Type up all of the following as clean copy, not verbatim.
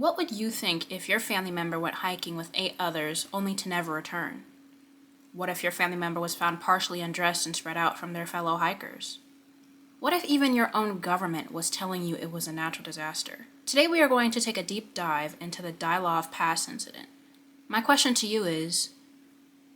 What would you think if your family member went hiking with 8 others only to never return? What if your family member was found partially undressed and spread out from their fellow hikers? What if even your own government was telling you it was a natural disaster? Today we are going to take a deep dive into the Dyatlov Pass incident. My question to you is,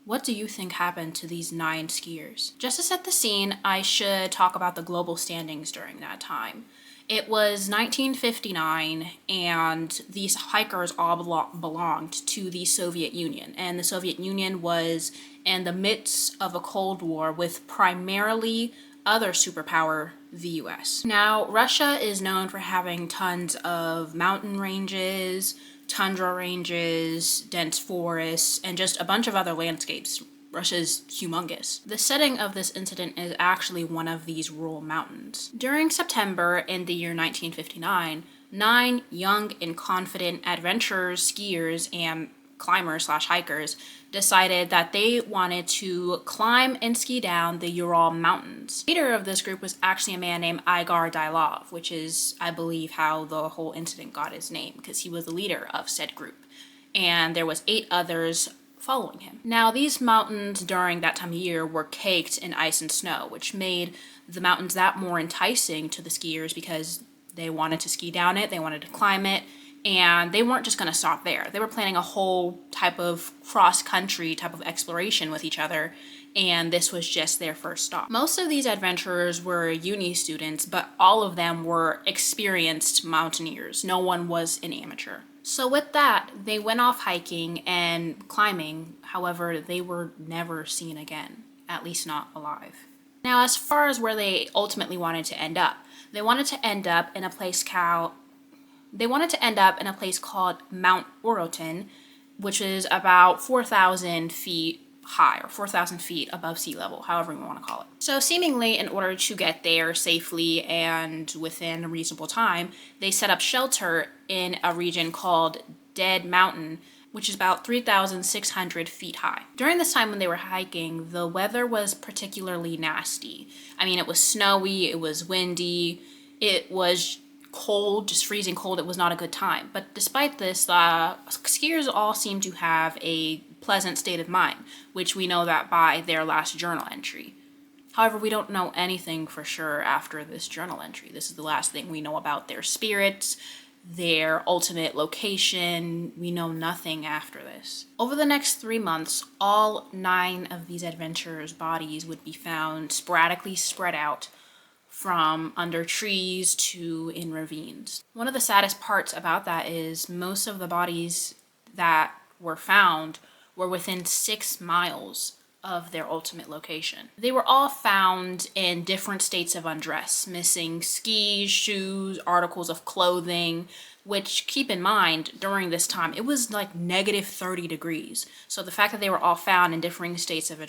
what do you think happened to these 9 skiers? Just to set the scene, I should talk about the global standings during that time. It was 1959, and these hikers all belonged to the Soviet Union. And the Soviet Union was in the midst of a Cold War with primarily other superpower, the US. Now, Russia is known for having tons of mountain ranges, tundra ranges, dense forests, and just a bunch of other landscapes. Russia's humongous. The setting of this incident is actually one of these rural mountains. During September in the year 1959, 9 young and confident adventurers, skiers, and climbers/hikers decided that they wanted to climb and ski down the Ural Mountains. The leader of this group was actually a man named Igor Dyatlov, which is, I believe, how the whole incident got his name, because he was the leader of said group. And there was 8 others following him. Now, these mountains during that time of year were caked in ice and snow, which made the mountains that more enticing to the skiers because they wanted to ski down it, they wanted to climb it, and they weren't just going to stop there. They were planning a whole type of cross-country type of exploration with each other, and this was just their first stop. Most of these adventurers were uni students, but all of them were experienced mountaineers. No one was an amateur. So with that, they went off hiking and climbing. However, they were never seen again, at least not alive. Now, as far as where they ultimately wanted to end up, they wanted to end up in a place called Mount Orotin, which is about 4,000 feet high, or 4,000 feet above sea level, however you want to call it. So seemingly, in order to get there safely and within a reasonable time, they set up shelter in a region called Dead Mountain, which is about 3,600 feet high. During this time when they were hiking, the weather was particularly nasty. I mean, it was snowy, it was windy, it was cold, just freezing cold. It was not a good time. But despite this, skiers all seem to have a pleasant state of mind, which we know that by their last journal entry. However, we don't know anything for sure after this journal entry. This is the last thing we know about their spirits, their ultimate location. We know nothing after this. Over the next 3 months, all 9 of these adventurers' bodies would be found sporadically spread out from under trees to in ravines. One of the saddest parts about that is most of the bodies that were found were within 6 miles of their ultimate location. They were all found in different states of undress, missing skis, shoes, articles of clothing, which, keep in mind, during this time, it was like negative 30 degrees. So the fact that they were all found in differing states of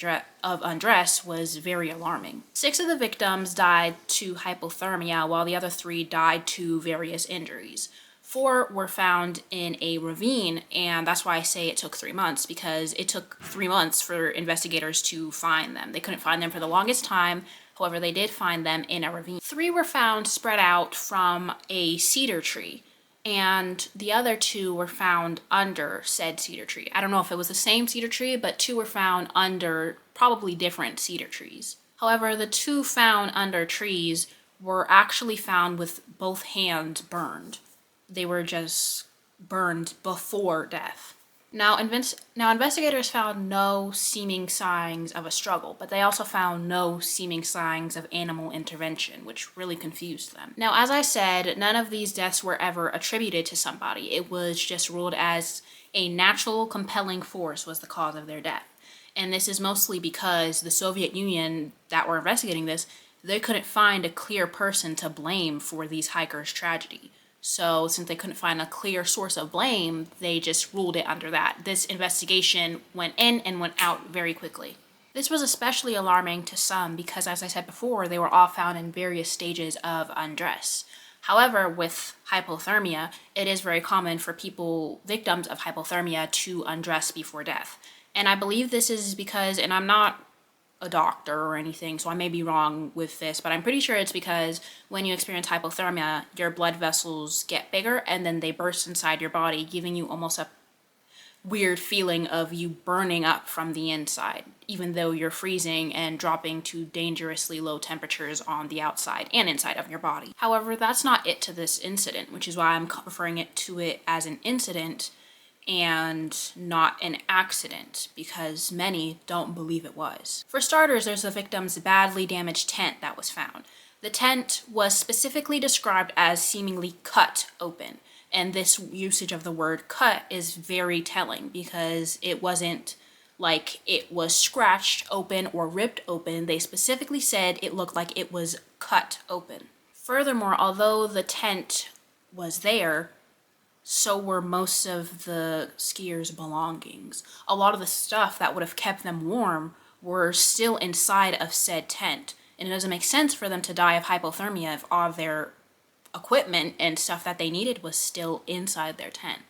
undress was very alarming. 6 of the victims died to hypothermia, while the other 3 died to various injuries. 4 were found in a ravine, and that's why I say it took 3 months, because it took 3 months for investigators to find them. They couldn't find them for the longest time. However, they did find them in a ravine. 3 were found spread out from a cedar tree, and the other 2 were found under said cedar tree. I don't know if it was the same cedar tree, but 2 were found under probably different cedar trees. However, the 2 found under trees were actually found with both hands burned. They were just burned before death. Now, investigators found no seeming signs of a struggle, but they also found no seeming signs of animal intervention, which really confused them. Now, as I said, none of these deaths were ever attributed to somebody. It was just ruled as a natural compelling force was the cause of their death. And this is mostly because the Soviet Union that were investigating this, they couldn't find a clear person to blame for these hikers' tragedy. So since they couldn't find a clear source of blame, they just ruled it under that. This investigation went in and went out very quickly. This was especially alarming to some because, as I said before, they were all found in various stages of undress. However, with hypothermia, it is very common for people, victims of hypothermia, to undress before death. And I believe this is because, and I'm not a doctor or anything, so I may be wrong with this, but I'm pretty sure it's because when you experience hypothermia, your blood vessels get bigger and then they burst inside your body, giving you almost a weird feeling of you burning up from the inside, even though you're freezing and dropping to dangerously low temperatures on the outside and inside of your body. However, that's not it to this incident, which is why I'm referring to it as an incident and not an accident, because many don't believe it was. For starters, there's the victim's badly damaged tent that was found. The tent was specifically described as seemingly cut open. And this usage of the word cut is very telling, because it wasn't like it was scratched open or ripped open. They specifically said it looked like it was cut open. Furthermore, although the tent was there, so were most of the skiers' belongings. A lot of the stuff that would have kept them warm were still inside of said tent. And it doesn't make sense for them to die of hypothermia if all of their equipment and stuff that they needed was still inside their tent.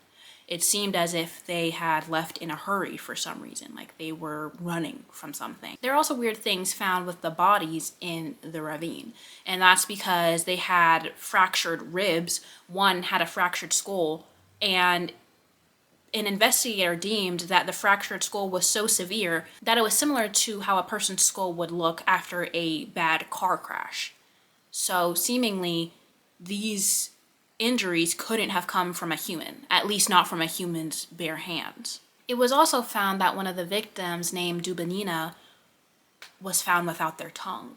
It seemed as if they had left in a hurry for some reason, like they were running from something. There are also weird things found with the bodies in the ravine, and that's because they had fractured ribs. One had a fractured skull, and an investigator deemed that the fractured skull was so severe that it was similar to how a person's skull would look after a bad car crash. So seemingly, these injuries couldn't have come from a human, at least not from a human's bare hands. It was also found that one of the victims, named Dubinina, was found without their tongue.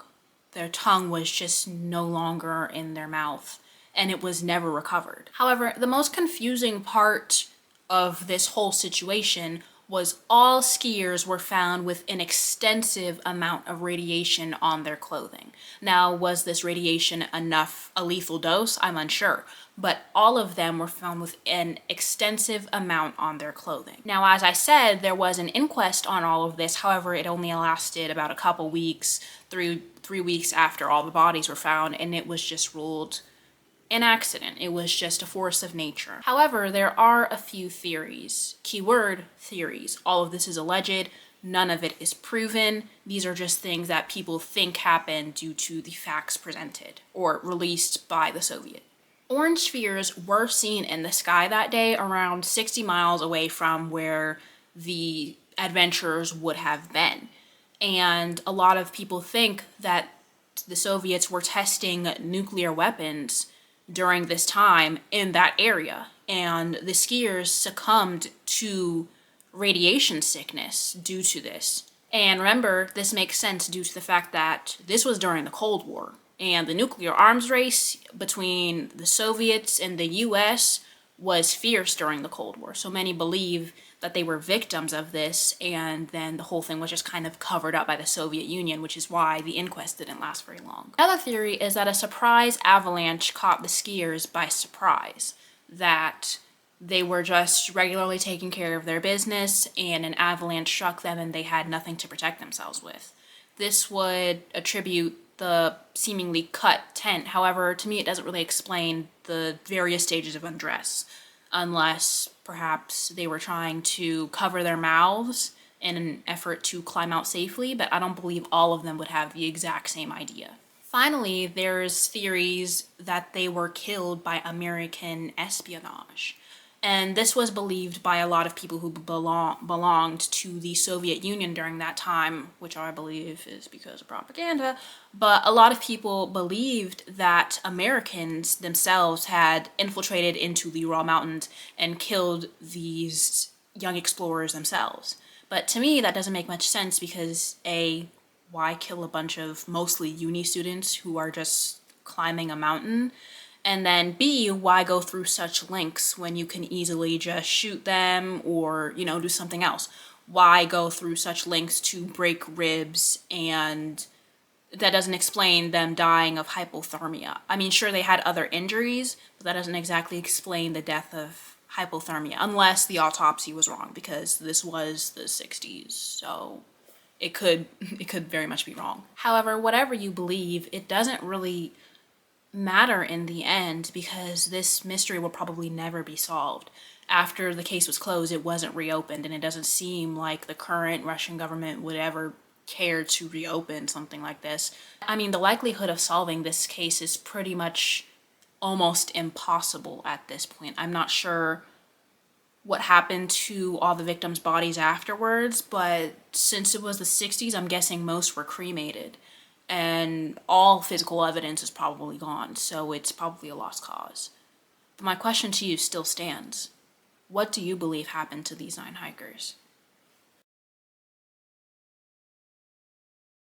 Their tongue was just no longer in their mouth, and it was never recovered. However, the most confusing part of this whole situation was all skiers were found with an extensive amount of radiation on their clothing. Now, was this radiation enough, a lethal dose? I'm unsure, but all of them were found with an extensive amount on their clothing. Now, as I said, there was an inquest on all of this. However, it only lasted about a couple weeks, three weeks after all the bodies were found, and it was just ruled an accident. It was just a force of nature. However, there are a few theories. Keyword theories. All of this is alleged. None of it is proven. These are just things that people think happened due to the facts presented or released by the Soviet. Orange spheres were seen in the sky that day around 60 miles away from where the adventurers would have been. And a lot of people think that the Soviets were testing nuclear weapons during this time in that area, and the skiers succumbed to radiation sickness due to this. And remember, this makes sense due to the fact that this was during the Cold War, and the nuclear arms race between the Soviets and the US was fierce during the Cold War. So many believe that they were victims of this, and then the whole thing was just kind of covered up by the Soviet Union, which is why the inquest didn't last very long. Another theory is that a surprise avalanche caught the skiers by surprise, that they were just regularly taking care of their business and an avalanche struck them and they had nothing to protect themselves with. This would attribute the seemingly cut tent. However, to me, it doesn't really explain the various stages of undress, unless perhaps they were trying to cover their mouths in an effort to climb out safely, but I don't believe all of them would have the exact same idea. Finally, there's theories that they were killed by American espionage. And this was believed by a lot of people who belonged to the Soviet Union during that time, which I believe is because of propaganda. But a lot of people believed that Americans themselves had infiltrated into the Ural Mountains and killed these young explorers themselves. But to me, that doesn't make much sense because A, why kill a bunch of mostly uni students who are just climbing a mountain? And then B, why go through such lengths when you can easily just shoot them or, do something else? Why go through such lengths to break ribs? And that doesn't explain them dying of hypothermia. I mean, sure, they had other injuries, but that doesn't exactly explain the death of hypothermia, unless the autopsy was wrong, because this was the 60s, so it could very much be wrong. However, whatever you believe, it doesn't really matter in the end, because this mystery will probably never be solved. After the case was closed, it wasn't reopened, and it doesn't seem like the current Russian government would ever care to reopen something like this. I mean, the likelihood of solving this case is pretty much almost impossible at this point. I'm not sure what happened to all the victims' bodies afterwards, but since it was the 60s, I'm guessing most were cremated. And all physical evidence is probably gone, so it's probably a lost cause. But my question to you still stands. What do you believe happened to these 9 hikers?